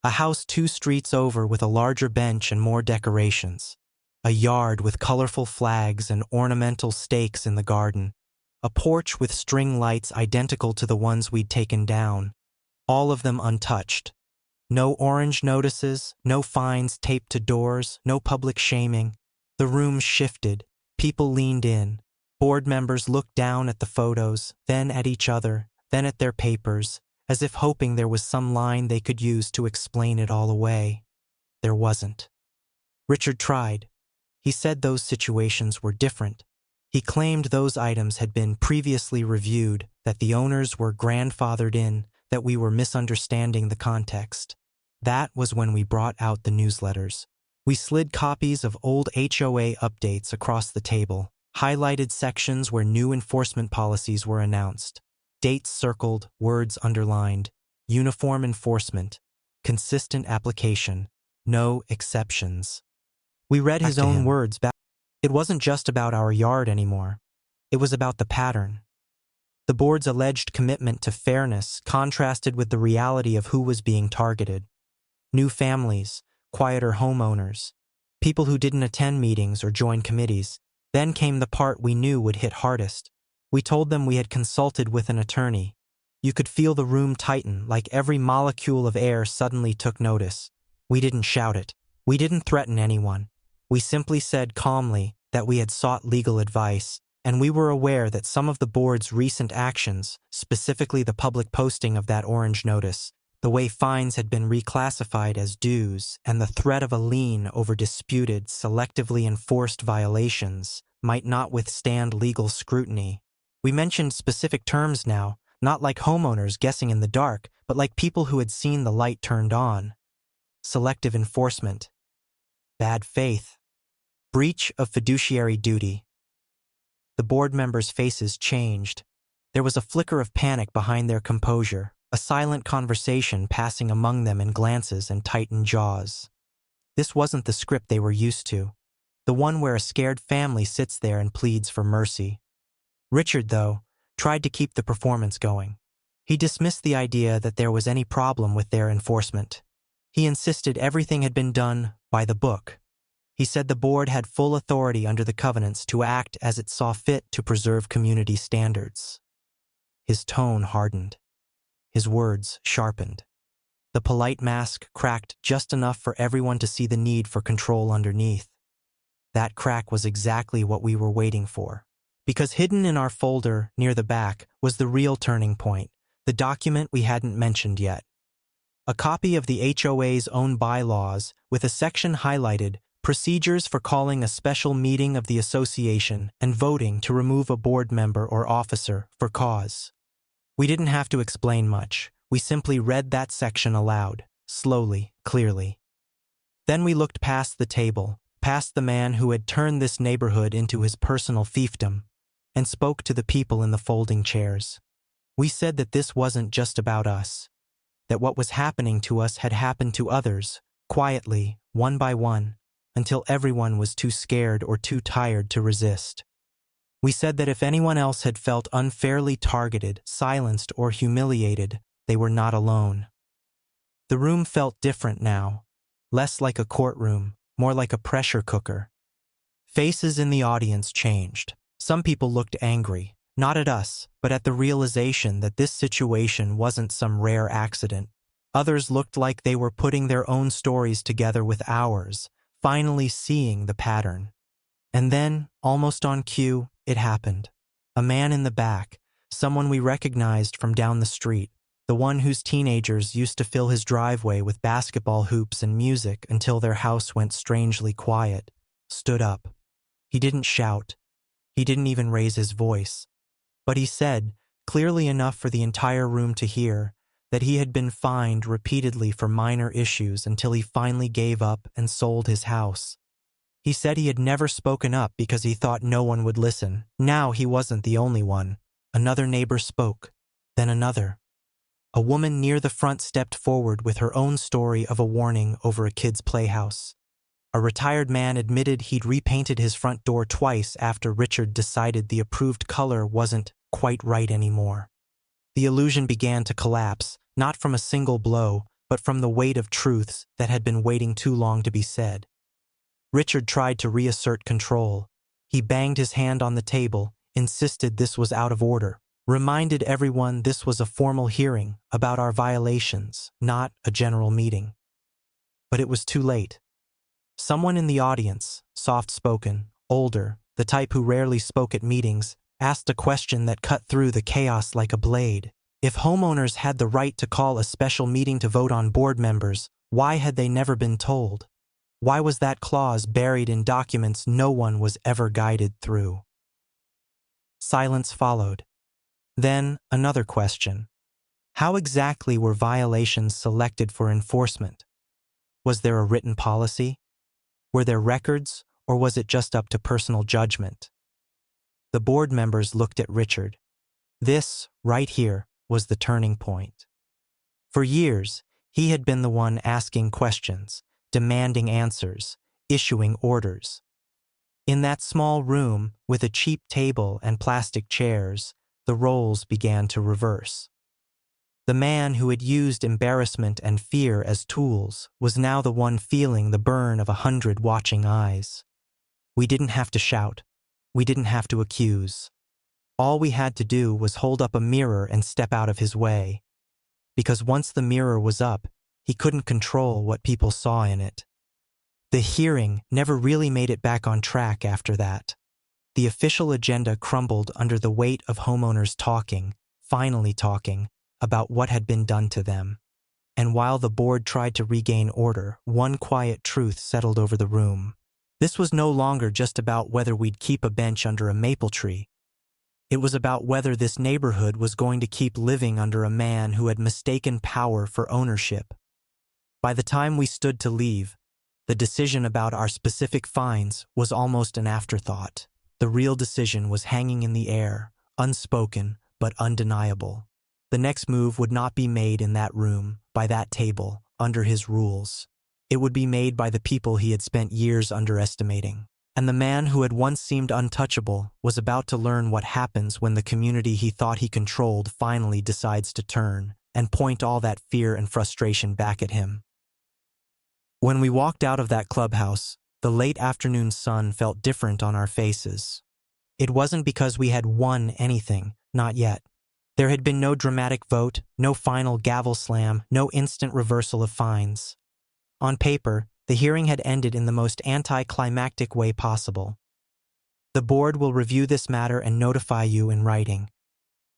A house 2 streets over with a larger bench and more decorations. A yard with colorful flags and ornamental stakes in the garden. A porch with string lights identical to the ones we'd taken down. All of them untouched. No orange notices, no fines taped to doors, no public shaming. The room shifted. People leaned in. Board members looked down at the photos, then at each other, then at their papers, as if hoping there was some line they could use to explain it all away. There wasn't. Richard tried. He said those situations were different. He claimed those items had been previously reviewed, that the owners were grandfathered in, that we were misunderstanding the context. That was when we brought out the newsletters. We slid copies of old HOA updates across the table, highlighted sections where new enforcement policies were announced. Dates circled, words underlined. Uniform enforcement. Consistent application. No exceptions. We read his own words back. It wasn't just about our yard anymore. It was about the pattern. The board's alleged commitment to fairness contrasted with the reality of who was being targeted. New families, quieter homeowners, people who didn't attend meetings or join committees. Then came the part we knew would hit hardest. We told them we had consulted with an attorney. You could feel the room tighten, like every molecule of air suddenly took notice. We didn't shout it. We didn't threaten anyone. We simply said calmly that we had sought legal advice, and we were aware that some of the board's recent actions, specifically the public posting of that orange notice, the way fines had been reclassified as dues, and the threat of a lien over disputed, selectively enforced violations, might not withstand legal scrutiny. We mentioned specific terms now, not like homeowners guessing in the dark, but like people who had seen the light turned on. Selective enforcement. Bad faith. Breach of fiduciary duty. The board members' faces changed. There was a flicker of panic behind their composure, a silent conversation passing among them in glances and tightened jaws. This wasn't the script they were used to, the one where a scared family sits there and pleads for mercy. Richard, though, tried to keep the performance going. He dismissed the idea that there was any problem with their enforcement. He insisted everything had been done by the book. He said the board had full authority under the covenants to act as it saw fit to preserve community standards. His tone hardened. His words sharpened. The polite mask cracked just enough for everyone to see the need for control underneath. That crack was exactly what we were waiting for. Because hidden in our folder near the back was the real turning point, the document we hadn't mentioned yet. A copy of the HOA's own bylaws with a section highlighted procedures for calling a special meeting of the association and voting to remove a board member or officer for cause. We didn't have to explain much. We simply read that section aloud, slowly, clearly. Then we looked past the table, past the man who had turned this neighborhood into his personal fiefdom, and spoke to the people in the folding chairs. We said that this wasn't just about us, that what was happening to us had happened to others, quietly, one by one, until everyone was too scared or too tired to resist. We said that if anyone else had felt unfairly targeted, silenced, or humiliated, they were not alone. The room felt different now, less like a courtroom, more like a pressure cooker. Faces in the audience changed. Some people looked angry, not at us, but at the realization that this situation wasn't some rare accident. Others looked like they were putting their own stories together with ours, finally seeing the pattern. And then, almost on cue, it happened. A man in the back, someone we recognized from down the street, the one whose teenagers used to fill his driveway with basketball hoops and music until their house went strangely quiet, stood up. He didn't shout. He didn't even raise his voice. But he said, clearly enough for the entire room to hear, that he had been fined repeatedly for minor issues until he finally gave up and sold his house. He said he had never spoken up because he thought no one would listen. Now he wasn't the only one. Another neighbor spoke, then another. A woman near the front stepped forward with her own story of a warning over a kid's playhouse. A retired man admitted he'd repainted his front door twice after Richard decided the approved color wasn't quite right anymore. The illusion began to collapse, not from a single blow, but from the weight of truths that had been waiting too long to be said. Richard tried to reassert control. He banged his hand on the table, insisted this was out of order, reminded everyone this was a formal hearing about our violations, not a general meeting. But it was too late. Someone in the audience, soft-spoken, older, the type who rarely spoke at meetings, asked a question that cut through the chaos like a blade. If homeowners had the right to call a special meeting to vote on board members, why had they never been told? Why was that clause buried in documents no one was ever guided through? Silence followed. Then, another question. How exactly were violations selected for enforcement? Was there a written policy? Were there records, or was it just up to personal judgment? The board members looked at Richard. This, right here, was the turning point. For years, he had been the one asking questions, demanding answers, issuing orders. In that small room, with a cheap table and plastic chairs, the roles began to reverse. The man who had used embarrassment and fear as tools was now the one feeling the burn of 100 watching eyes. We didn't have to shout. We didn't have to accuse. All we had to do was hold up a mirror and step out of his way. Because once the mirror was up, he couldn't control what people saw in it. The hearing never really made it back on track after that. The official agenda crumbled under the weight of homeowners talking, finally talking, about what had been done to them. And while the board tried to regain order, one quiet truth settled over the room. This was no longer just about whether we'd keep a bench under a maple tree. It was about whether this neighborhood was going to keep living under a man who had mistaken power for ownership. By the time we stood to leave, the decision about our specific fines was almost an afterthought. The real decision was hanging in the air, unspoken but undeniable. The next move would not be made in that room, by that table, under his rules. It would be made by the people he had spent years underestimating. And the man who had once seemed untouchable was about to learn what happens when the community he thought he controlled finally decides to turn and point all that fear and frustration back at him. When we walked out of that clubhouse, the late afternoon sun felt different on our faces. It wasn't because we had won anything, not yet. There had been no dramatic vote, no final gavel slam, no instant reversal of fines. On paper, the hearing had ended in the most anticlimactic way possible. The board will review this matter and notify you in writing.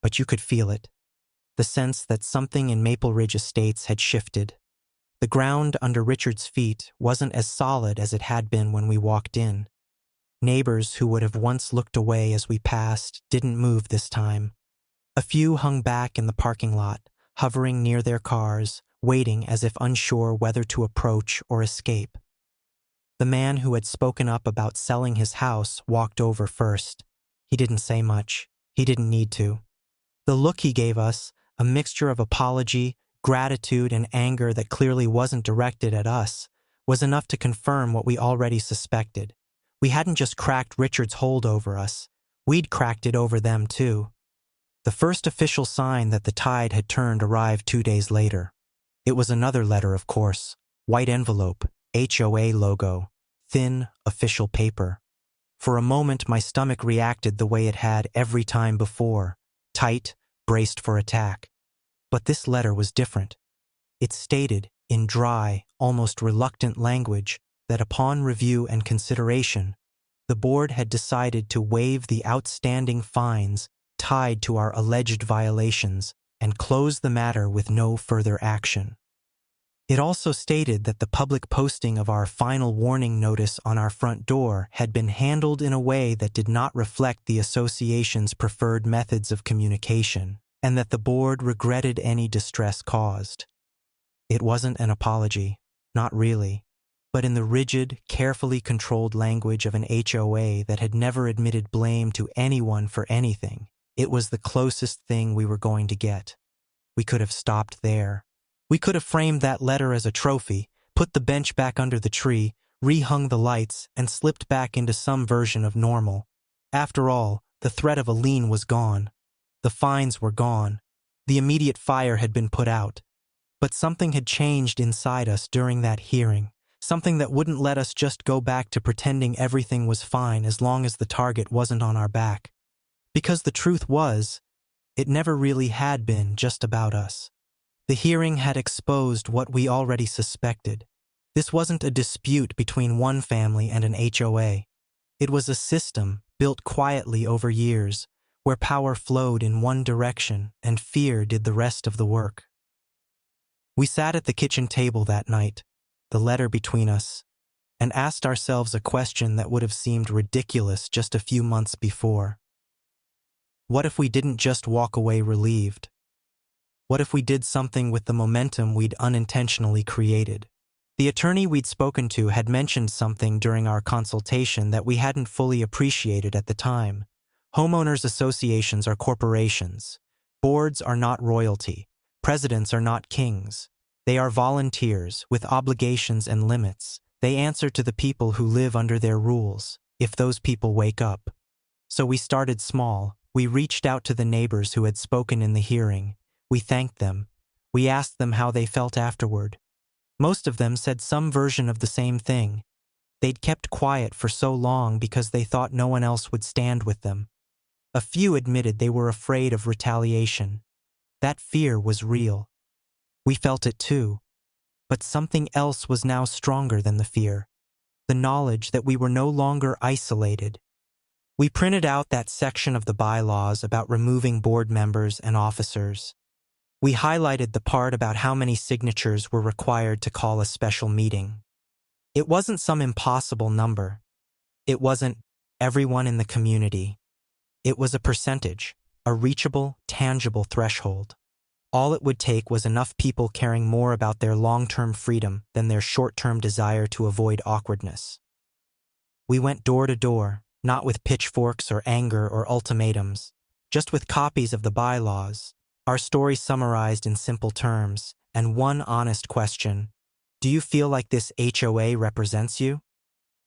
But you could feel it. The sense that something in Maple Ridge Estates had shifted. The ground under Richard's feet wasn't as solid as it had been when we walked in. Neighbors who would have once looked away as we passed didn't move this time. A few hung back in the parking lot, hovering near their cars, waiting as if unsure whether to approach or escape. The man who had spoken up about selling his house walked over first. He didn't say much. He didn't need to. The look he gave us, a mixture of apology, gratitude, and anger that clearly wasn't directed at us, was enough to confirm what we already suspected. We hadn't just cracked Richard's hold over us. We'd cracked it over them too. The first official sign that the tide had turned arrived 2 days later. It was another letter, of course. White envelope, HOA logo, thin, official paper. For a moment, my stomach reacted the way it had every time before, tight, braced for attack. But this letter was different. It stated, in dry, almost reluctant language, that upon review and consideration, the board had decided to waive the outstanding fines tied to our alleged violations and close the matter with no further action. It also stated that the public posting of our final warning notice on our front door had been handled in a way that did not reflect the association's preferred methods of communication, and that the board regretted any distress caused. It wasn't an apology, not really, but in the rigid, carefully controlled language of an HOA that had never admitted blame to anyone for anything, it was the closest thing we were going to get. We could have stopped there. We could have framed that letter as a trophy, put the bench back under the tree, rehung the lights, and slipped back into some version of normal. After all, the threat of a lien was gone. The fines were gone. The immediate fire had been put out. But something had changed inside us during that hearing, something that wouldn't let us just go back to pretending everything was fine as long as the target wasn't on our back. Because the truth was, it never really had been just about us. The hearing had exposed what we already suspected. This wasn't a dispute between one family and an HOA. It was a system built quietly over years, where power flowed in one direction and fear did the rest of the work. We sat at the kitchen table that night, the letter between us, and asked ourselves a question that would have seemed ridiculous just a few months before. What if we didn't just walk away relieved? What if we did something with the momentum we'd unintentionally created? The attorney we'd spoken to had mentioned something during our consultation that we hadn't fully appreciated at the time. Homeowners associations are corporations. Boards are not royalty. Presidents are not kings. They are volunteers with obligations and limits. They answer to the people who live under their rules, if those people wake up. So we started small. We reached out to the neighbors who had spoken in the hearing. We thanked them. We asked them how they felt afterward. Most of them said some version of the same thing. They'd kept quiet for so long because they thought no one else would stand with them. A few admitted they were afraid of retaliation. That fear was real. We felt it too. But something else was now stronger than the fear. The knowledge that we were no longer isolated. We printed out that section of the bylaws about removing board members and officers. We highlighted the part about how many signatures were required to call a special meeting. It wasn't some impossible number. It wasn't everyone in the community. It was a percentage, a reachable, tangible threshold. All it would take was enough people caring more about their long-term freedom than their short-term desire to avoid awkwardness. We went door to door, not with pitchforks or anger or ultimatums, just with copies of the bylaws, our story summarized in simple terms, and one honest question: do you feel like this HOA represents you?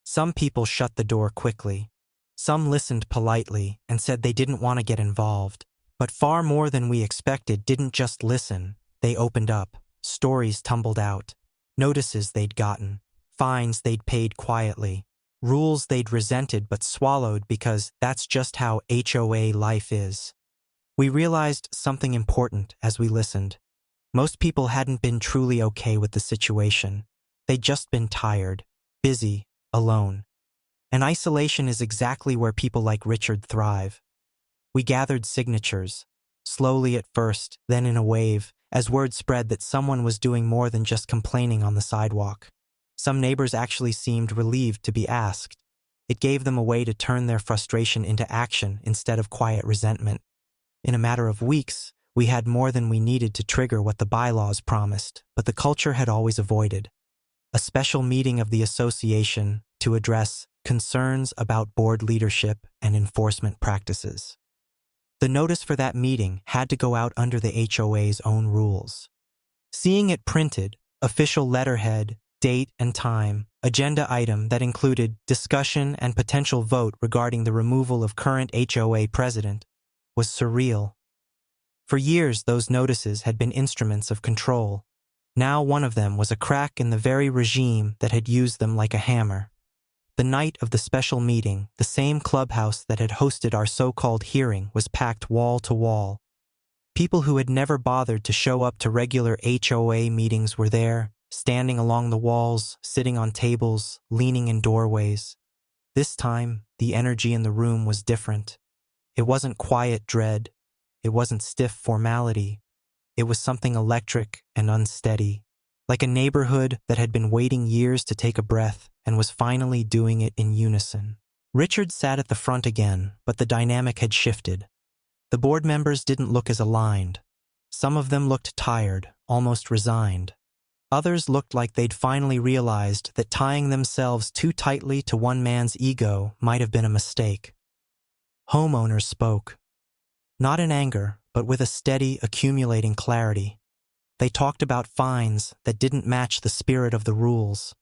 Some people shut the door quickly. Some listened politely and said they didn't want to get involved. But far more than we expected didn't just listen. They opened up. Stories tumbled out. Notices they'd gotten. Fines they'd paid quietly. Rules they'd resented but swallowed because that's just how HOA life is. We realized something important as we listened. Most people hadn't been truly okay with the situation. They'd just been tired, busy, alone. And isolation is exactly where people like Richard thrive. We gathered signatures, slowly at first, then in a wave, as word spread that someone was doing more than just complaining on the sidewalk. Some neighbors actually seemed relieved to be asked. It gave them a way to turn their frustration into action instead of quiet resentment. In a matter of weeks, we had more than we needed to trigger what the bylaws promised, but the culture had always avoided. A special meeting of the association to address concerns about board leadership and enforcement practices. The notice for that meeting had to go out under the HOA's own rules. Seeing it printed, official letterhead, date and time, agenda item that included discussion and potential vote regarding the removal of current HOA president, was surreal. For years, those notices had been instruments of control. Now one of them was a crack in the very regime that had used them like a hammer. The night of the special meeting, the same clubhouse that had hosted our so-called hearing was packed wall to wall. People who had never bothered to show up to regular HOA meetings were there, standing along the walls, sitting on tables, leaning in doorways. This time, the energy in the room was different. It wasn't quiet dread. It wasn't stiff formality. It was something electric and unsteady, like a neighborhood that had been waiting years to take a breath and was finally doing it in unison. Richard sat at the front again, but the dynamic had shifted. The board members didn't look as aligned. Some of them looked tired, almost resigned. Others looked like they'd finally realized that tying themselves too tightly to one man's ego might have been a mistake. Homeowners spoke. Not in anger, but with a steady, accumulating clarity. They talked about fines that didn't match the spirit of the rules,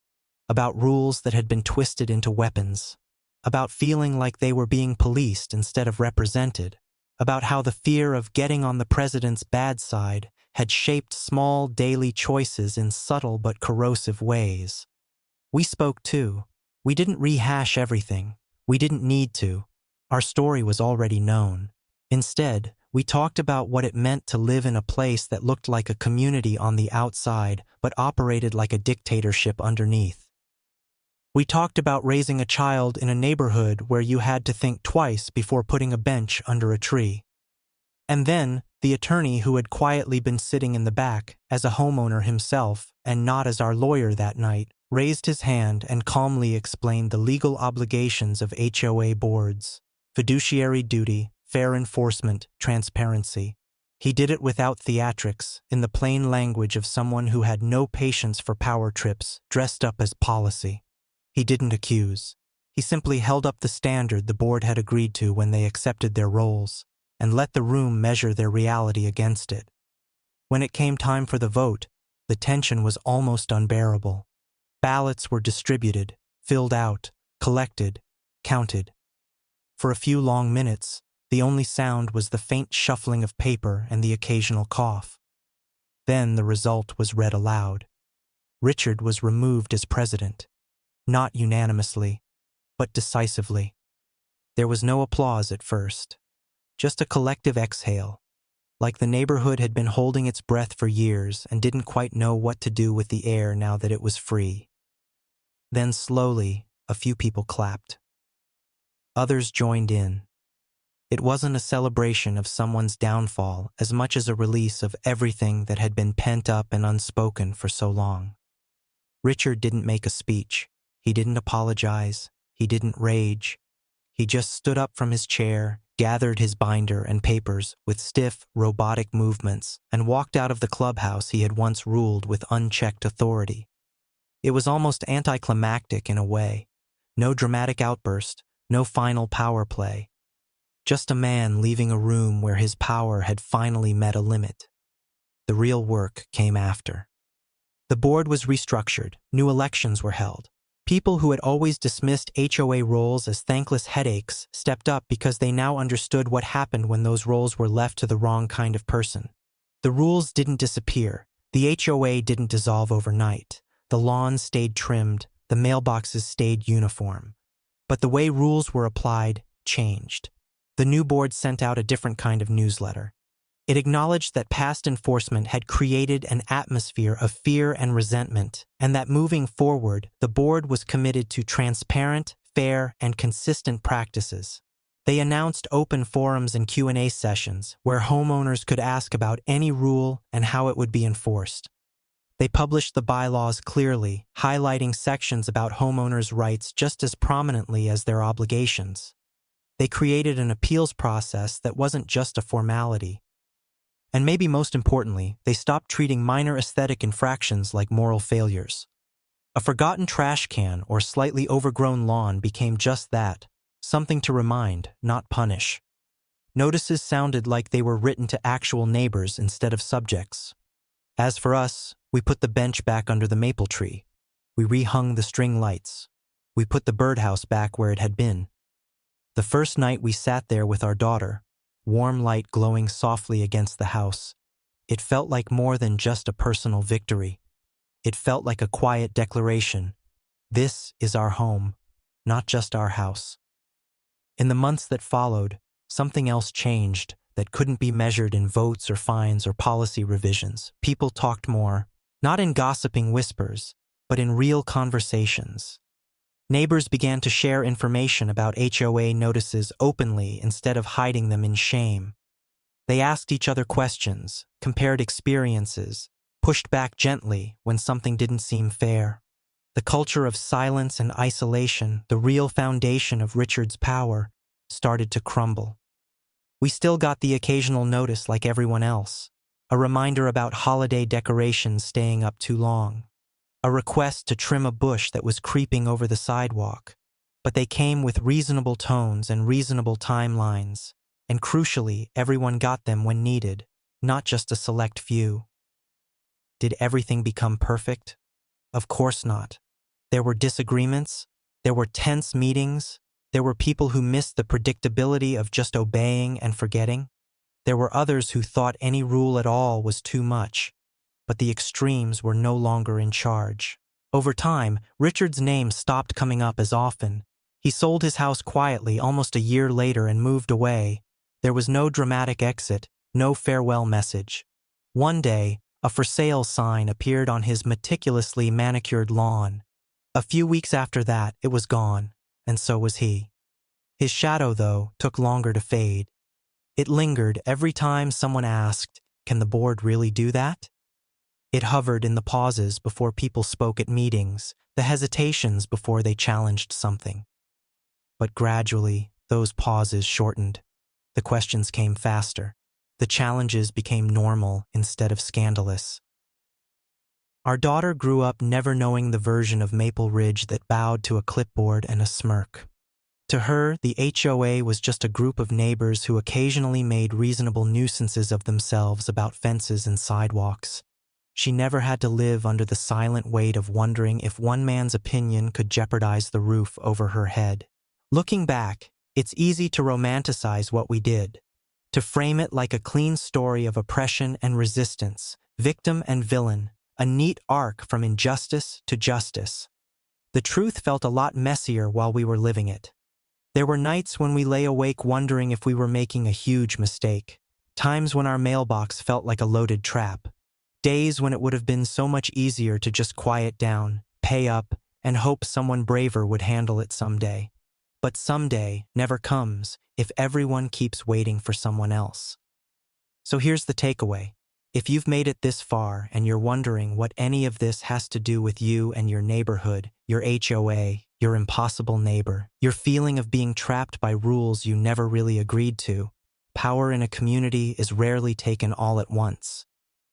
about rules that had been twisted into weapons, about feeling like they were being policed instead of represented, about how the fear of getting on the president's bad side had shaped small daily choices in subtle but corrosive ways. We spoke too. We didn't rehash everything. We didn't need to. Our story was already known. Instead, we talked about what it meant to live in a place that looked like a community on the outside but operated like a dictatorship underneath. We talked about raising a child in a neighborhood where you had to think twice before putting a bench under a tree. And then, the attorney who had quietly been sitting in the back, as a homeowner himself and not as our lawyer that night, raised his hand and calmly explained the legal obligations of HOA boards: fiduciary duty, fair enforcement, transparency. He did it without theatrics, in the plain language of someone who had no patience for power trips dressed up as policy. He didn't accuse. He simply held up the standard the board had agreed to when they accepted their roles, and let the room measure their reality against it. When it came time for the vote, the tension was almost unbearable. Ballots were distributed, filled out, collected, counted. For a few long minutes, the only sound was the faint shuffling of paper and the occasional cough. Then the result was read aloud. Richard was removed as president, not unanimously, but decisively. There was no applause at first, just a collective exhale, like the neighborhood had been holding its breath for years and didn't quite know what to do with the air now that it was free. Then slowly, a few people clapped. Others joined in. It wasn't a celebration of someone's downfall as much as a release of everything that had been pent up and unspoken for so long. Richard didn't make a speech. He didn't apologize. He didn't rage. He just stood up from his chair, gathered his binder and papers with stiff, robotic movements, and walked out of the clubhouse he had once ruled with unchecked authority. It was almost anticlimactic in a way. No dramatic outburst, no final power play. Just a man leaving a room where his power had finally met a limit. The real work came after. The board was restructured. New elections were held. People who had always dismissed HOA roles as thankless headaches stepped up because they now understood what happened when those roles were left to the wrong kind of person. The rules didn't disappear. The HOA didn't dissolve overnight. The lawns stayed trimmed. The mailboxes stayed uniform. But the way rules were applied changed. The new board sent out a different kind of newsletter. It acknowledged that past enforcement had created an atmosphere of fear and resentment, and that moving forward, the board was committed to transparent, fair, and consistent practices. They announced open forums and Q&A sessions where homeowners could ask about any rule and how it would be enforced. They published the bylaws clearly, highlighting sections about homeowners' rights just as prominently as their obligations. They created an appeals process that wasn't just a formality. And maybe most importantly, they stopped treating minor aesthetic infractions like moral failures. A forgotten trash can or slightly overgrown lawn became just that, something to remind, not punish. Notices sounded like they were written to actual neighbors instead of subjects. As for us, we put the bench back under the maple tree. We rehung the string lights. We put the birdhouse back where it had been. The first night we sat there with our daughter, warm light glowing softly against the house, it felt like more than just a personal victory. It felt like a quiet declaration. This is our home, not just our house. In the months that followed, something else changed that couldn't be measured in votes or fines or policy revisions. People talked more, not in gossiping whispers, but in real conversations. Neighbors began to share information about HOA notices openly instead of hiding them in shame. They asked each other questions, compared experiences, pushed back gently when something didn't seem fair. The culture of silence and isolation, the real foundation of Richard's power, started to crumble. We still got the occasional notice like everyone else, a reminder about holiday decorations staying up too long, a request to trim a bush that was creeping over the sidewalk, but they came with reasonable tones and reasonable timelines, and crucially, everyone got them when needed, not just a select few. Did everything become perfect? Of course not. There were disagreements, there were tense meetings, there were people who missed the predictability of just obeying and forgetting. There were others who thought any rule at all was too much, but the extremes were no longer in charge. Over time, Richard's name stopped coming up as often. He sold his house quietly almost a year later and moved away. There was no dramatic exit, no farewell message. One day, a for sale sign appeared on his meticulously manicured lawn. A few weeks after that, it was gone, and so was he. His shadow, though, took longer to fade. It lingered every time someone asked, "Can the board really do that?" It hovered in the pauses before people spoke at meetings, the hesitations before they challenged something. But gradually, those pauses shortened. The questions came faster. The challenges became normal instead of scandalous. Our daughter grew up never knowing the version of Maple Ridge that bowed to a clipboard and a smirk. To her, the HOA was just a group of neighbors who occasionally made reasonable nuisances of themselves about fences and sidewalks. She never had to live under the silent weight of wondering if one man's opinion could jeopardize the roof over her head. Looking back, it's easy to romanticize what we did, to frame it like a clean story of oppression and resistance, victim and villain, a neat arc from injustice to justice. The truth felt a lot messier while we were living it. There were nights when we lay awake wondering if we were making a huge mistake, times when our mailbox felt like a loaded trap, days when it would have been so much easier to just quiet down, pay up, and hope someone braver would handle it someday. But someday never comes if everyone keeps waiting for someone else. So here's the takeaway. If you've made it this far and you're wondering what any of this has to do with you and your neighborhood, your HOA, your impossible neighbor, your feeling of being trapped by rules you never really agreed to, power in a community is rarely taken all at once.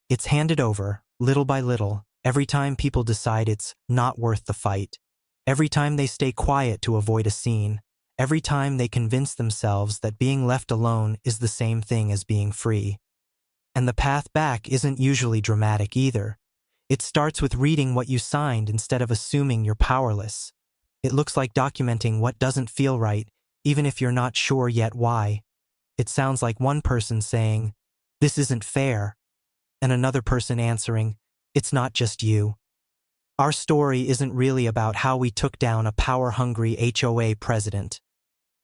It's handed over, little by little, every time people decide it's not worth the fight, every time they stay quiet to avoid a scene, every time they convince themselves that being left alone is the same thing as being free. And the path back isn't usually dramatic either. It starts with reading what you signed instead of assuming you're powerless. It looks like documenting what doesn't feel right, even if you're not sure yet why. It sounds like one person saying, "This isn't fair," and another person answering, "It's not just you." Our story isn't really about how we took down a power-hungry HOA president.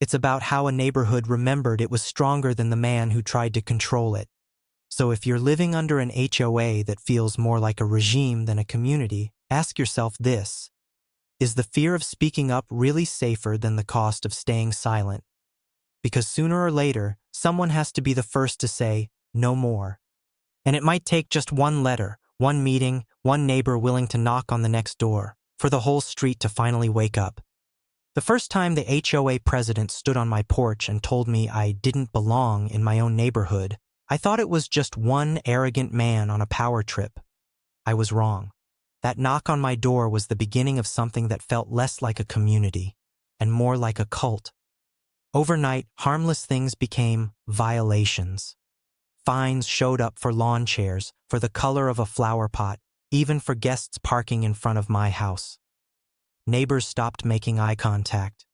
It's about how a neighborhood remembered it was stronger than the man who tried to control it. So if you're living under an HOA that feels more like a regime than a community, ask yourself this: is the fear of speaking up really safer than the cost of staying silent? Because sooner or later, someone has to be the first to say, "No more." And it might take just one letter, one meeting, one neighbor willing to knock on the next door, for the whole street to finally wake up. The first time the HOA president stood on my porch and told me I didn't belong in my own neighborhood, I thought it was just one arrogant man on a power trip. I was wrong. That knock on my door was the beginning of something that felt less like a community and more like a cult. Overnight, harmless things became violations. Fines showed up for lawn chairs, for the color of a flower pot, even for guests parking in front of my house. Neighbors stopped making eye contact.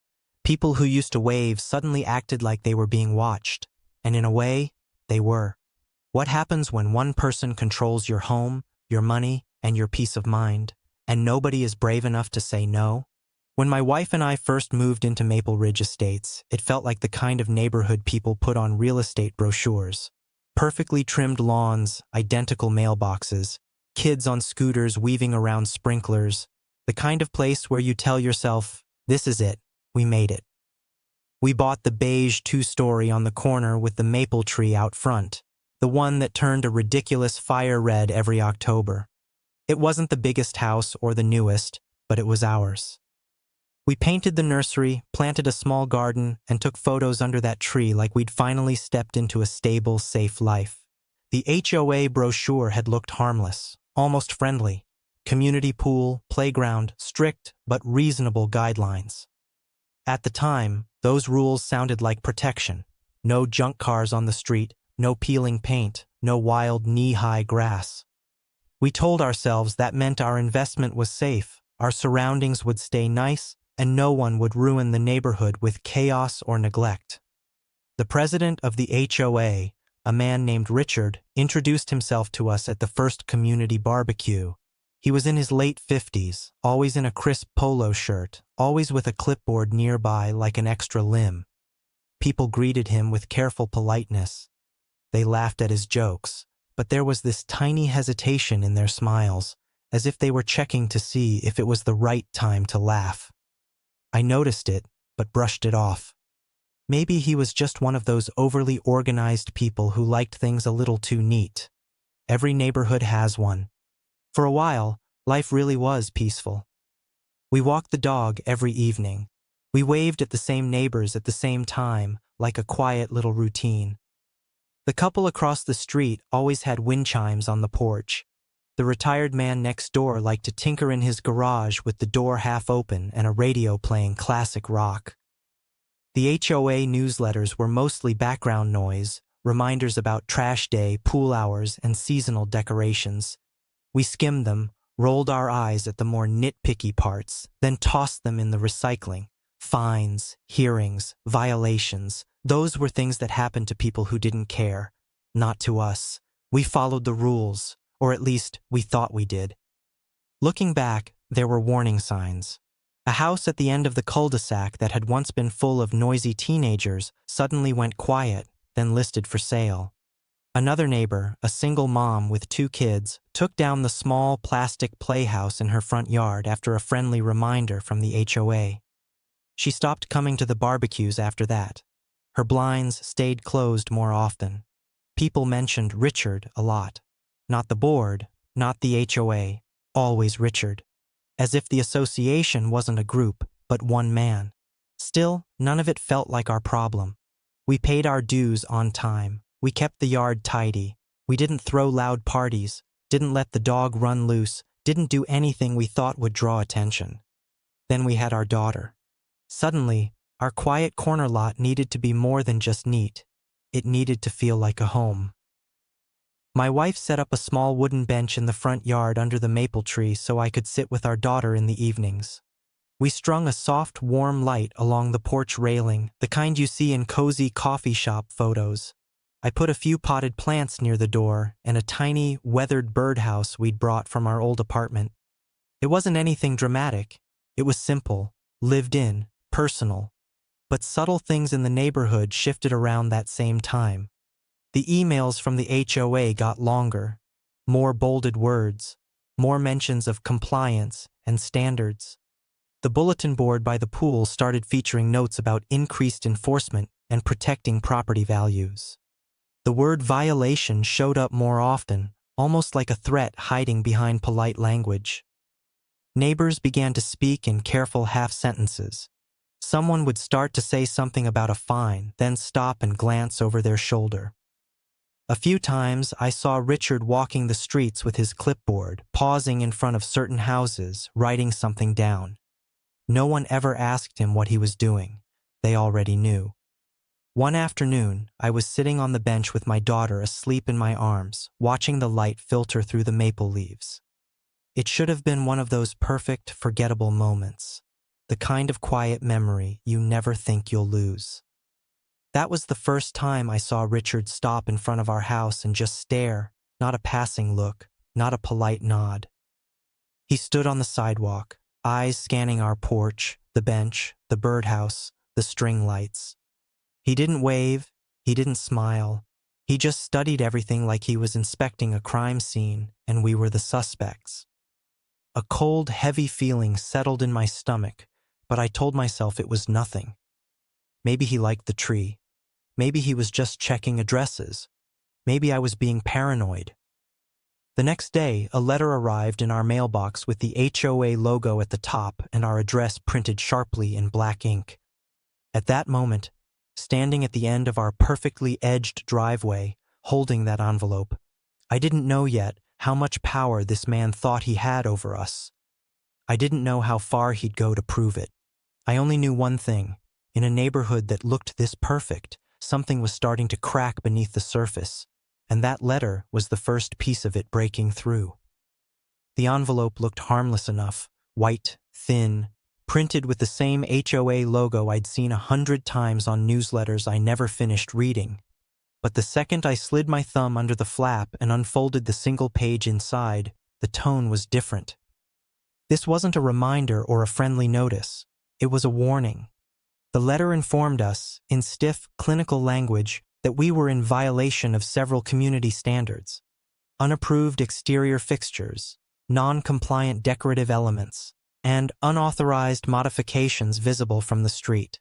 People who used to wave suddenly acted like they were being watched, and in a way, they were. What happens when one person controls your home, your money, and your peace of mind, and nobody is brave enough to say no? When my wife and I first moved into Maple Ridge Estates, it felt like the kind of neighborhood people put on real estate brochures. Perfectly trimmed lawns, identical mailboxes, kids on scooters weaving around sprinklers, the kind of place where you tell yourself, "This is it, we made it." We bought the beige two-story on the corner with the maple tree out front, the one that turned a ridiculous fire red every October. It wasn't the biggest house or the newest, but it was ours. We painted the nursery, planted a small garden, and took photos under that tree like we'd finally stepped into a stable, safe life. The HOA brochure had looked harmless, almost friendly. Community pool, playground, strict but reasonable guidelines. At the time, those rules sounded like protection. No junk cars on the street, no peeling paint, no wild knee-high grass. We told ourselves that meant our investment was safe, our surroundings would stay nice, and no one would ruin the neighborhood with chaos or neglect. The president of the HOA, a man named Richard, introduced himself to us at the first community barbecue. He was in his late 50s, always in a crisp polo shirt, always with a clipboard nearby like an extra limb. People greeted him with careful politeness. They laughed at his jokes, but there was this tiny hesitation in their smiles, as if they were checking to see if it was the right time to laugh. I noticed it, but brushed it off. Maybe he was just one of those overly organized people who liked things a little too neat. Every neighborhood has one. For a while, life really was peaceful. We walked the dog every evening. We waved at the same neighbors at the same time, like a quiet little routine. The couple across the street always had wind chimes on the porch. The retired man next door liked to tinker in his garage with the door half open and a radio playing classic rock. The HOA newsletters were mostly background noise, reminders about trash day, pool hours, and seasonal decorations. We skimmed them, rolled our eyes at the more nitpicky parts, then tossed them in the recycling. Fines, hearings, violations, those were things that happened to people who didn't care. Not to us. We followed the rules, or at least we thought we did. Looking back, there were warning signs. A house at the end of the cul-de-sac that had once been full of noisy teenagers suddenly went quiet, then listed for sale. Another neighbor, a single mom with 2 kids, took down the small plastic playhouse in her front yard after a friendly reminder from the HOA. She stopped coming to the barbecues after that. Her blinds stayed closed more often. People mentioned Richard a lot. Not the board, not the HOA, always Richard. As if the association wasn't a group, but one man. Still, none of it felt like our problem. We paid our dues on time. We kept the yard tidy. We didn't throw loud parties, didn't let the dog run loose, didn't do anything we thought would draw attention. Then we had our daughter. Suddenly, our quiet corner lot needed to be more than just neat. It needed to feel like a home. My wife set up a small wooden bench in the front yard under the maple tree so I could sit with our daughter in the evenings. We strung a soft, warm light along the porch railing, the kind you see in cozy coffee shop photos. I put a few potted plants near the door and a tiny, weathered birdhouse we'd brought from our old apartment. It wasn't anything dramatic. It was simple, lived in, personal. But subtle things in the neighborhood shifted around that same time. The emails from the HOA got longer, more bolded words, more mentions of compliance and standards. The bulletin board by the pool started featuring notes about increased enforcement and protecting property values. The word violation showed up more often, almost like a threat hiding behind polite language. Neighbors began to speak in careful half-sentences. Someone would start to say something about a fine, then stop and glance over their shoulder. A few times I saw Richard walking the streets with his clipboard, pausing in front of certain houses, writing something down. No one ever asked him what he was doing. They already knew. One afternoon, I was sitting on the bench with my daughter asleep in my arms, watching the light filter through the maple leaves. It should have been one of those perfect, forgettable moments. The kind of quiet memory you never think you'll lose. That was the first time I saw Richard stop in front of our house and just stare, not a passing look, not a polite nod. He stood on the sidewalk, eyes scanning our porch, the bench, the birdhouse, the string lights. He didn't wave, he didn't smile. He just studied everything like he was inspecting a crime scene and we were the suspects. A cold, heavy feeling settled in my stomach, but I told myself it was nothing. Maybe he liked the tree. Maybe he was just checking addresses. Maybe I was being paranoid. The next day, a letter arrived in our mailbox with the HOA logo at the top and our address printed sharply in black ink. At that moment, standing at the end of our perfectly edged driveway, holding that envelope, I didn't know yet how much power this man thought he had over us. I didn't know how far he'd go to prove it. I only knew one thing. In a neighborhood that looked this perfect, something was starting to crack beneath the surface, and that letter was the first piece of it breaking through. The envelope looked harmless enough, white, thin, printed with the same HOA logo I'd seen 100 times on newsletters I never finished reading. But the second I slid my thumb under the flap and unfolded the single page inside, the tone was different. This wasn't a reminder or a friendly notice. It was a warning. The letter informed us, in stiff, clinical language, that we were in violation of several community standards. Unapproved exterior fixtures, non-compliant decorative elements, and unauthorized modifications visible from the street.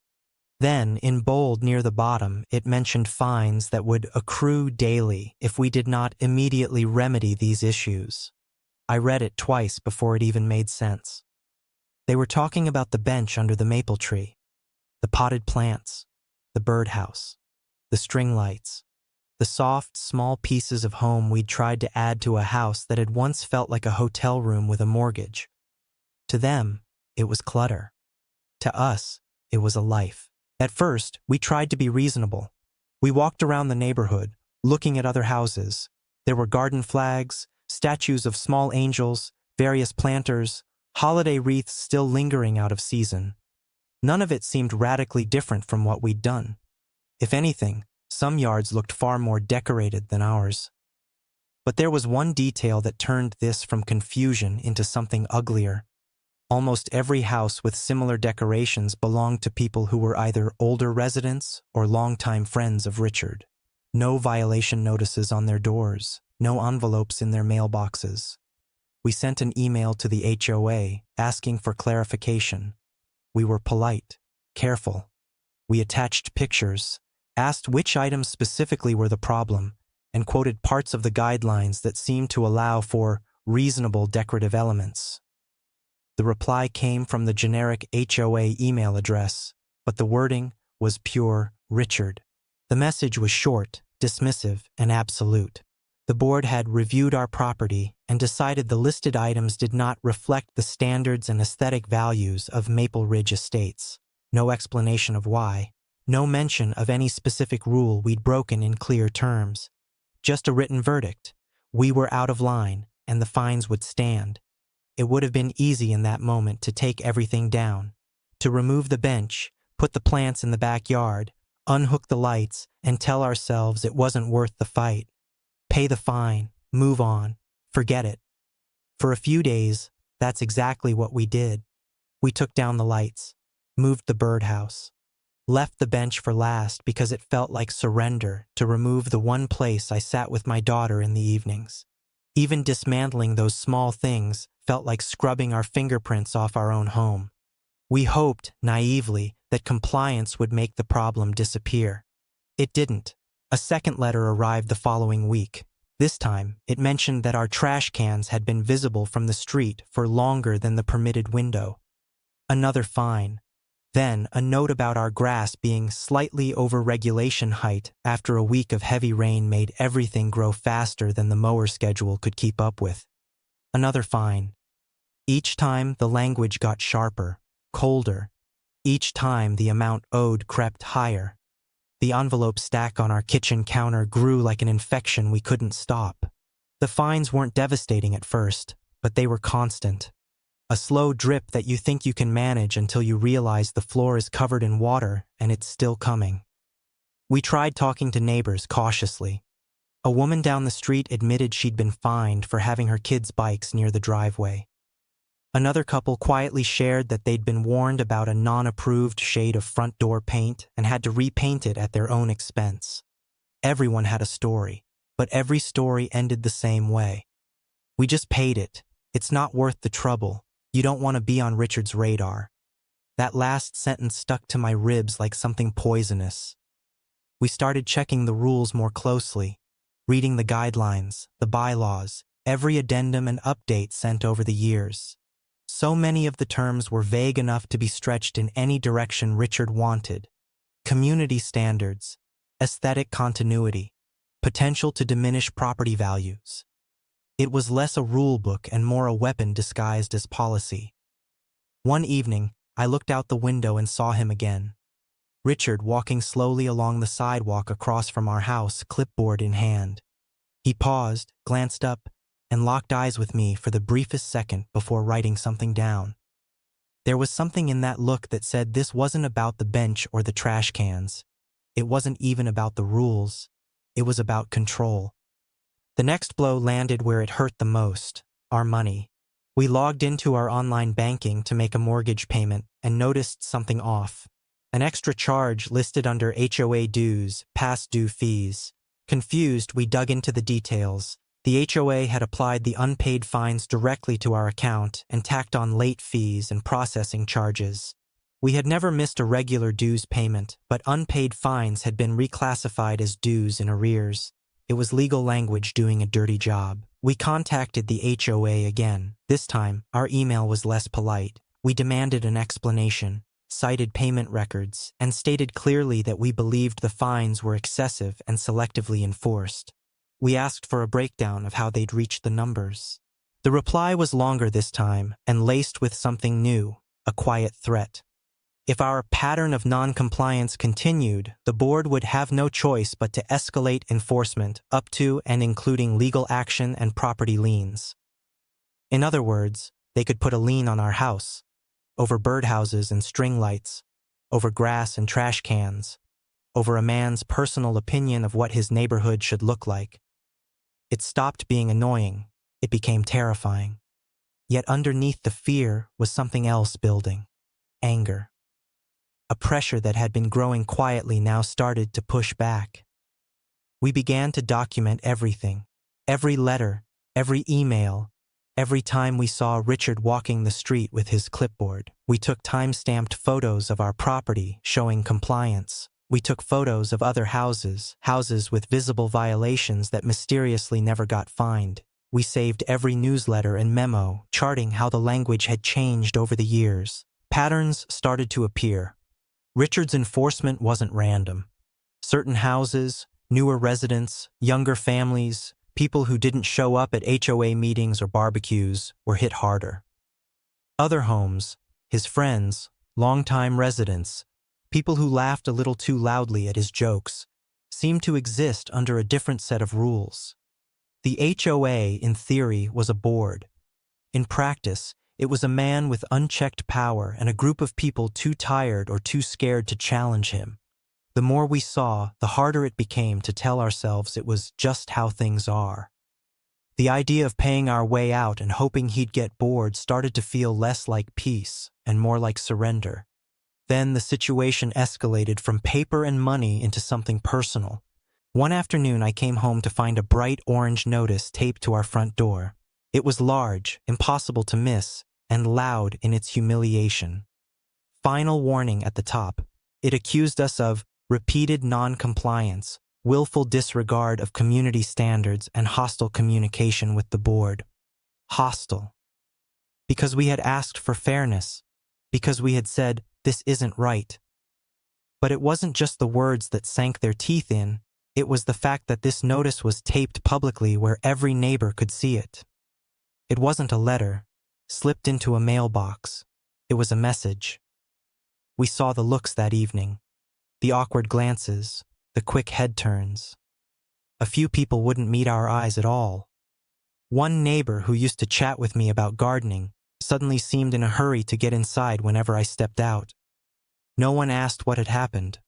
Then, in bold near the bottom, it mentioned fines that would accrue daily if we did not immediately remedy these issues. I read it twice before it even made sense. They were talking about the bench under the maple tree, the potted plants, the birdhouse, the string lights, the soft, small pieces of home we'd tried to add to a house that had once felt like a hotel room with a mortgage. To them, it was clutter. To us, it was a life. At first, we tried to be reasonable. We walked around the neighborhood, looking at other houses. There were garden flags, statues of small angels, various planters, holiday wreaths still lingering out of season. None of it seemed radically different from what we'd done. If anything, some yards looked far more decorated than ours. But there was one detail that turned this from confusion into something uglier. Almost every house with similar decorations belonged to people who were either older residents or longtime friends of Richard. No violation notices on their doors, no envelopes in their mailboxes. We sent an email to the HOA asking for clarification. We were polite, careful. We attached pictures, asked which items specifically were the problem, and quoted parts of the guidelines that seemed to allow for reasonable decorative elements. The reply came from the generic HOA email address, but the wording was pure Richard. The message was short, dismissive, and absolute. The board had reviewed our property and decided the listed items did not reflect the standards and aesthetic values of Maple Ridge Estates. No explanation of why. No mention of any specific rule we'd broken in clear terms. Just a written verdict. We were out of line, and the fines would stand. It would have been easy in that moment to take everything down, to remove the bench, put the plants in the backyard, unhook the lights, and tell ourselves it wasn't worth the fight. Pay the fine, move on, forget it. For a few days, that's exactly what we did. We took down the lights, moved the birdhouse, left the bench for last because it felt like surrender to remove the one place I sat with my daughter in the evenings. Even dismantling those small things felt like scrubbing our fingerprints off our own home. We hoped, naively, that compliance would make the problem disappear. It didn't. A second letter arrived the following week. This time, it mentioned that our trash cans had been visible from the street for longer than the permitted window. Another fine. Then, a note about our grass being slightly over regulation height after a week of heavy rain made everything grow faster than the mower schedule could keep up with. Another fine. Each time, the language got sharper, colder. Each time, the amount owed crept higher. The envelope stack on our kitchen counter grew like an infection we couldn't stop. The fines weren't devastating at first, but they were constant. A slow drip that you think you can manage until you realize the floor is covered in water and it's still coming. We tried talking to neighbors cautiously. A woman down the street admitted she'd been fined for having her kids' bikes near the driveway. Another couple quietly shared that they'd been warned about a non-approved shade of front door paint and had to repaint it at their own expense. Everyone had a story, but every story ended the same way. We just paid it. It's not worth the trouble. You don't want to be on Richard's radar. That last sentence stuck to my ribs like something poisonous. We started checking the rules more closely, reading the guidelines, the bylaws, every addendum and update sent over the years. So many of the terms were vague enough to be stretched in any direction Richard wanted. Community standards, aesthetic continuity, potential to diminish property values. It was less a rule book and more a weapon disguised as policy. One evening, I looked out the window and saw him again. Richard walking slowly along the sidewalk across from our house, clipboard in hand. He paused, glanced up, and locked eyes with me for the briefest second before writing something down. There was something in that look that said this wasn't about the bench or the trash cans. It wasn't even about the rules. It was about control. The next blow landed where it hurt the most: our money. We logged into our online banking to make a mortgage payment and noticed something off. An extra charge listed under HOA dues, past due fees. Confused, we dug into the details. The HOA had applied the unpaid fines directly to our account and tacked on late fees and processing charges. We had never missed a regular dues payment, but unpaid fines had been reclassified as dues in arrears. It was legal language doing a dirty job. We contacted the HOA again. This time, our email was less polite. We demanded an explanation, cited payment records, and stated clearly that we believed the fines were excessive and selectively enforced. We asked for a breakdown of how they'd reached the numbers. The reply was longer this time and laced with something new: a quiet threat. If our pattern of noncompliance continued, the board would have no choice but to escalate enforcement up to and including legal action and property liens. In other words, they could put a lien on our house, over birdhouses and string lights, over grass and trash cans, over a man's personal opinion of what his neighborhood should look like. It stopped being annoying. It became terrifying. Yet underneath the fear was something else building: anger. A pressure that had been growing quietly now started to push back. We began to document everything: every letter, every email, every time we saw Richard walking the street with his clipboard. We took time-stamped photos of our property showing compliance. We took photos of other houses with visible violations that mysteriously never got fined. We saved every newsletter and memo, charting how the language had changed over the years. Patterns started to appear. Richard's enforcement wasn't random. Certain houses, newer residents, younger families, people who didn't show up at HOA meetings or barbecues were hit harder. Other homes, his friends, longtime residents, people who laughed a little too loudly at his jokes, seemed to exist under a different set of rules. The HOA, in theory, was a board. In practice, it was a man with unchecked power and a group of people too tired or too scared to challenge him. The more we saw, the harder it became to tell ourselves it was just how things are. The idea of paying our way out and hoping he'd get bored started to feel less like peace and more like surrender. Then the situation escalated from paper and money into something personal. One afternoon I came home to find a bright orange notice taped to our front door. It was large, impossible to miss, and loud in its humiliation. Final warning at the top. It accused us of repeated non-compliance, willful disregard of community standards, and hostile communication with the board. Hostile. Because we had asked for fairness. Because we had said, "This isn't right." But it wasn't just the words that sank their teeth in. It was the fact that this notice was taped publicly where every neighbor could see it. It wasn't a letter, slipped into a mailbox. It was a message. We saw the looks that evening. The awkward glances, the quick head turns. A few people wouldn't meet our eyes at all. One neighbor who used to chat with me about gardening suddenly seemed in a hurry to get inside whenever I stepped out. No one asked what had happened.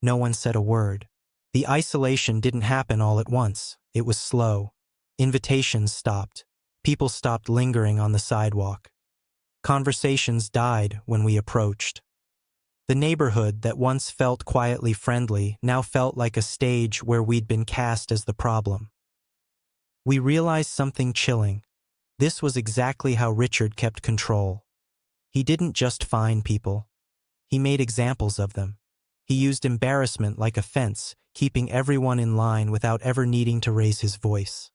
No one said a word. The isolation didn't happen all at once. It was slow. Invitations stopped. People stopped lingering on the sidewalk. Conversations died when we approached. The neighborhood that once felt quietly friendly now felt like a stage where we'd been cast as the problem. We realized something chilling. This was exactly how Richard kept control. He didn't just fine people. He made examples of them. He used embarrassment like a fence, keeping everyone in line without ever needing to raise his voice.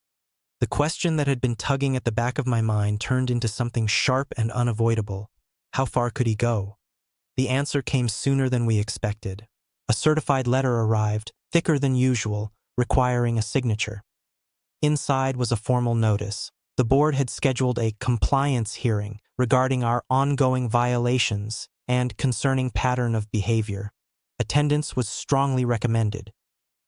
The question that had been tugging at the back of my mind turned into something sharp and unavoidable. How far could he go? The answer came sooner than we expected. A certified letter arrived, thicker than usual, requiring a signature. Inside was a formal notice. The board had scheduled a compliance hearing regarding our ongoing violations and concerning pattern of behavior. Attendance was strongly recommended.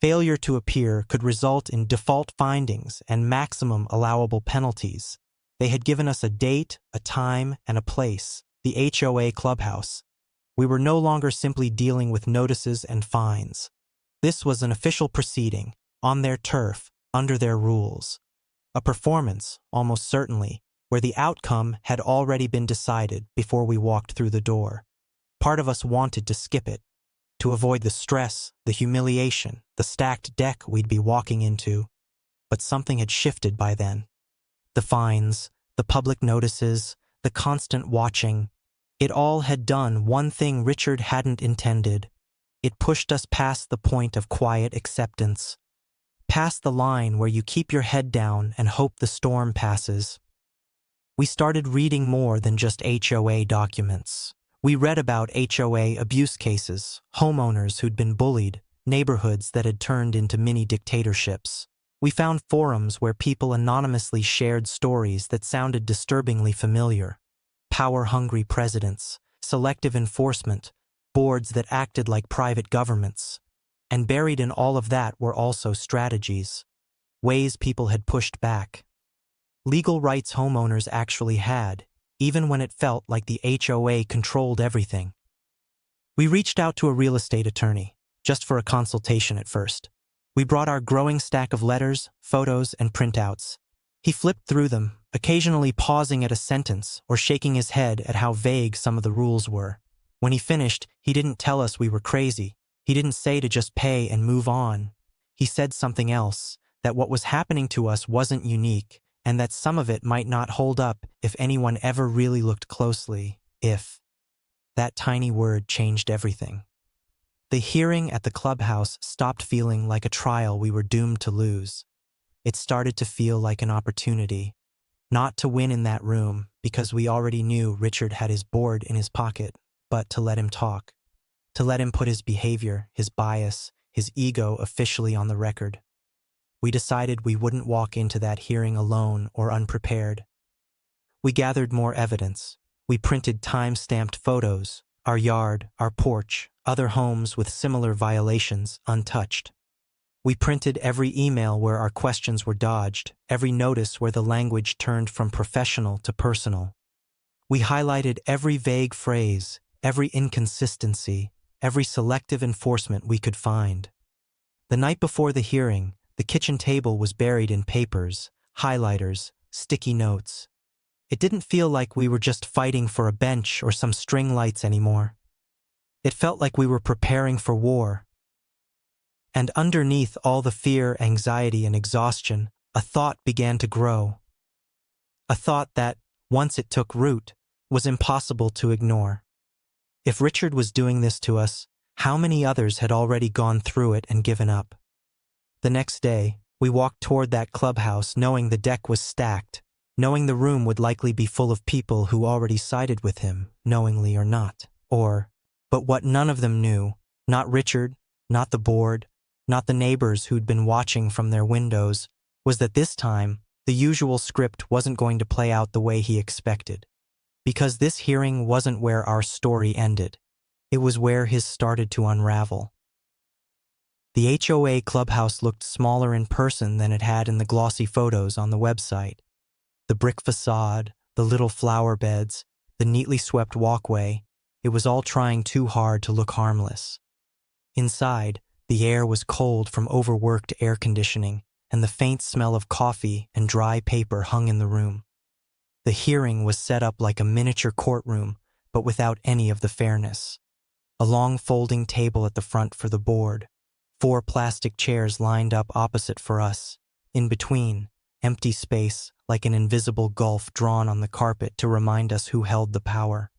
Failure to appear could result in default findings and maximum allowable penalties. They had given us a date, a time, and a place, the HOA clubhouse. We were no longer simply dealing with notices and fines. This was an official proceeding, on their turf, under their rules. A performance, almost certainly, where the outcome had already been decided before we walked through the door. Part of us wanted to skip it, to avoid the stress, the humiliation, the stacked deck we'd be walking into, but something had shifted by then. The fines, the public notices, the constant watching, it all had done one thing Richard hadn't intended. It pushed us past the point of quiet acceptance, past the line where you keep your head down and hope the storm passes. We started reading more than just HOA documents. We read about HOA abuse cases, homeowners who'd been bullied, neighborhoods that had turned into mini dictatorships. We found forums where people anonymously shared stories that sounded disturbingly familiar. Power-hungry presidents, selective enforcement, boards that acted like private governments. And buried in all of that were also strategies, ways people had pushed back. Legal rights homeowners actually had, even when it felt like the HOA controlled everything. We reached out to a real estate attorney, just for a consultation at first. We brought our growing stack of letters, photos, and printouts. He flipped through them, occasionally pausing at a sentence or shaking his head at how vague some of the rules were. When he finished, he didn't tell us we were crazy. He didn't say to just pay and move on. He said something else, that what was happening to us wasn't unique, and that some of it might not hold up if anyone ever really looked closely. If. That tiny word changed everything. The hearing at the clubhouse stopped feeling like a trial we were doomed to lose. It started to feel like an opportunity. Not to win in that room, because we already knew Richard had his board in his pocket, but to let him talk. To let him put his behavior, his bias, his ego officially on the record. We decided we wouldn't walk into that hearing alone or unprepared. We gathered more evidence. We printed time-stamped photos, our yard, our porch, other homes with similar violations untouched. We printed every email where our questions were dodged, every notice where the language turned from professional to personal. We highlighted every vague phrase, every inconsistency, every selective enforcement we could find. The night before the hearing, the kitchen table was buried in papers, highlighters, sticky notes. It didn't feel like we were just fighting for a bench or some string lights anymore. It felt like we were preparing for war. And underneath all the fear, anxiety, and exhaustion, a thought began to grow. A thought that, once it took root, was impossible to ignore. If Richard was doing this to us, how many others had already gone through it and given up? The next day, we walked toward that clubhouse knowing the deck was stacked, knowing the room would likely be full of people who already sided with him, knowingly or not. But what none of them knew, not Richard, not the board, not the neighbors who'd been watching from their windows, was that this time, the usual script wasn't going to play out the way he expected. Because this hearing wasn't where our story ended. It was where his started to unravel. The HOA clubhouse looked smaller in person than it had in the glossy photos on the website. The brick facade, the little flower beds, the neatly swept walkway, it was all trying too hard to look harmless. Inside, the air was cold from overworked air conditioning, and the faint smell of coffee and dry paper hung in the room. The hearing was set up like a miniature courtroom, but without any of the fairness. A long folding table at the front for the board, 4 plastic chairs lined up opposite for us. In between, empty space like an invisible gulf drawn on the carpet to remind us who held the power.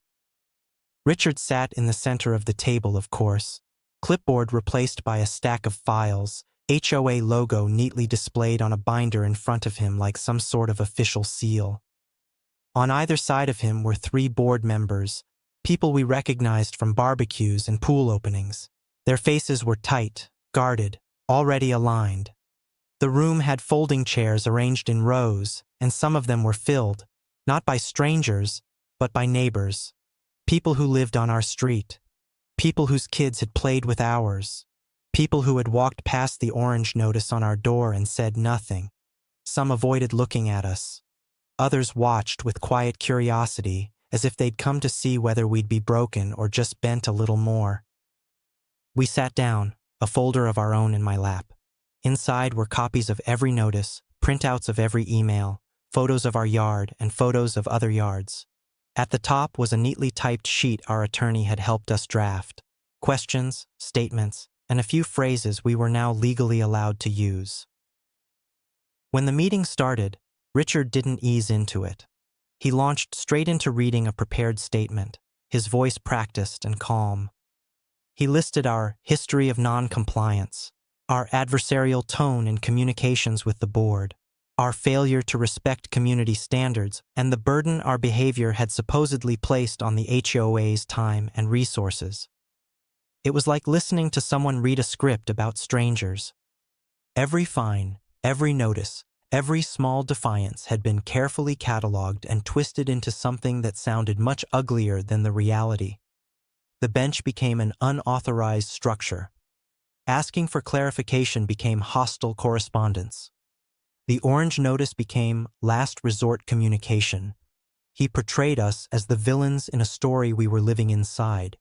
Richard sat in the center of the table, of course. Clipboard replaced by a stack of files, HOA logo neatly displayed on a binder in front of him like some sort of official seal. On either side of him were 3 board members, people we recognized from barbecues and pool openings. Their faces were tight, guarded, already aligned. The room had folding chairs arranged in rows, and some of them were filled, not by strangers, but by neighbors. People who lived on our street. People whose kids had played with ours. People who had walked past the orange notice on our door and said nothing. Some avoided looking at us. Others watched with quiet curiosity, as if they'd come to see whether we'd be broken or just bent a little more. We sat down, a folder of our own in my lap. Inside were copies of every notice, printouts of every email, photos of our yard, and photos of other yards. At the top was a neatly typed sheet our attorney had helped us draft. Questions, statements, and a few phrases we were now legally allowed to use. When the meeting started, Richard didn't ease into it. He launched straight into reading a prepared statement, his voice practiced and calm. He listed our history of non-compliance, our adversarial tone in communications with the board, our failure to respect community standards, and the burden our behavior had supposedly placed on the HOA's time and resources. It was like listening to someone read a script about strangers. Every fine, every notice, every small defiance had been carefully cataloged and twisted into something that sounded much uglier than the reality. The bench became an unauthorized structure. Asking for clarification became hostile correspondence. The orange notice became last resort communication. He portrayed us as the villains in a story we were living inside.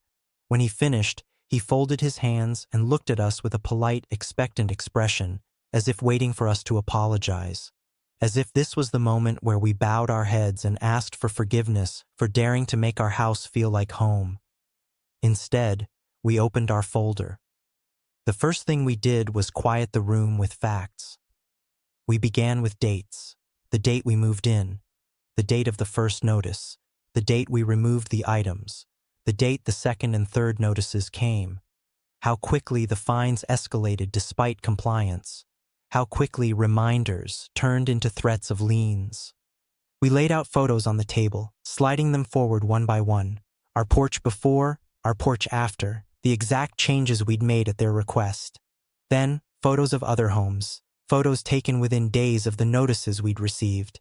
When he finished, he folded his hands and looked at us with a polite, expectant expression, as if waiting for us to apologize. As if this was the moment where we bowed our heads and asked for forgiveness for daring to make our house feel like home. Instead, we opened our folder. The first thing we did was quiet the room with facts. We began with dates: the date we moved in, the date of the first notice, the date we removed the items, the date the second and third notices came, how quickly the fines escalated despite compliance, how quickly reminders turned into threats of liens. We laid out photos on the table, sliding them forward one by one, our porch before, our porch after, the exact changes we'd made at their request. Then, photos of other homes, photos taken within days of the notices we'd received,